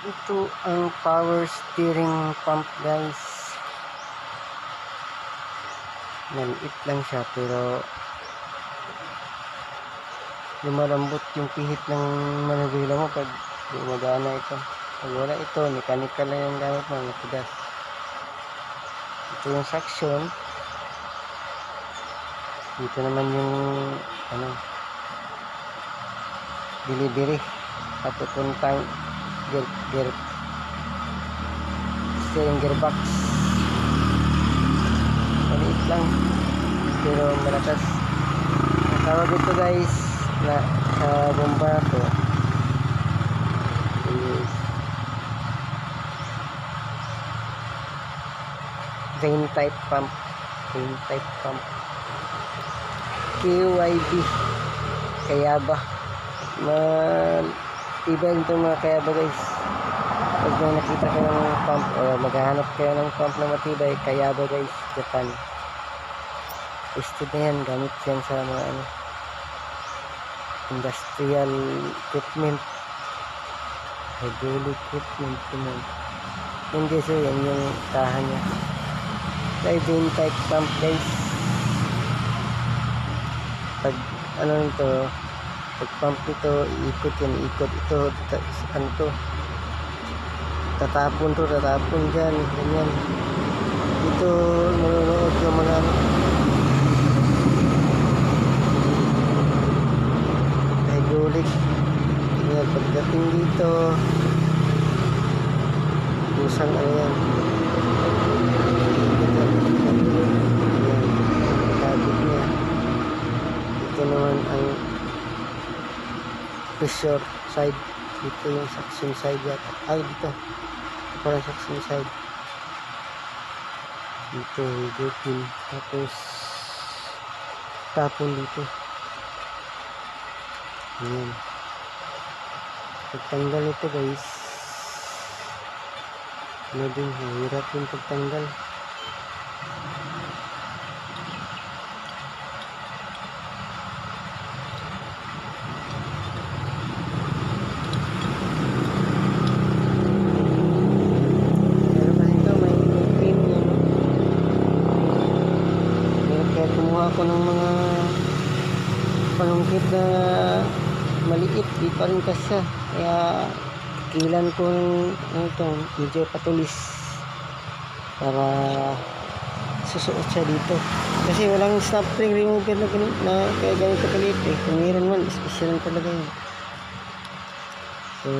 Ito ang power steering pump, guys. Maliit lang siya pero lumalambot yung pihit ng manubila mo pag gumagana ito. Pag wala ito, mechanical lang yung gamit mo, matigas. Ito yung suction. Dito naman yung delivery papupuntang steering gearbox. Maliit lang pero malakas. Ang tawag ito, guys, na sa bomba to is vein type pump. KYB, Kayaba. Matibay ito mga Kayaba, guys. Pag may nakita kayo ng pump o maghahanap kayo ng pump na matibay, Kayaba, guys, Japan. Tested na yan, gamit yan sa mga industrial equipment, hydraulic equipment. Hindi so yan yung tahan niya. Vein type pump, guys. Pag pag pump ito, iikot ito, tatapon dyan, ganyan. Ito manonood ng mga hydraulic. Tingnan, pagdating dito, kusang yan. Kabit niya. Ito naman ang pressure side. Dito yung suction side yata. Ay, dito. Ito parang suction side. Dito higutin. Tapos tapon dito. Ayan. Pagtanggal ito, guys, hirap yung pagtanggal. Ako ng mga panungkit na maliit, di pa rin kasya, kaya kilan ko ito medyo patulis para susuot siya dito kasi walang snap spring remover na kaya ganito kalit kung meron man, special talaga yun. So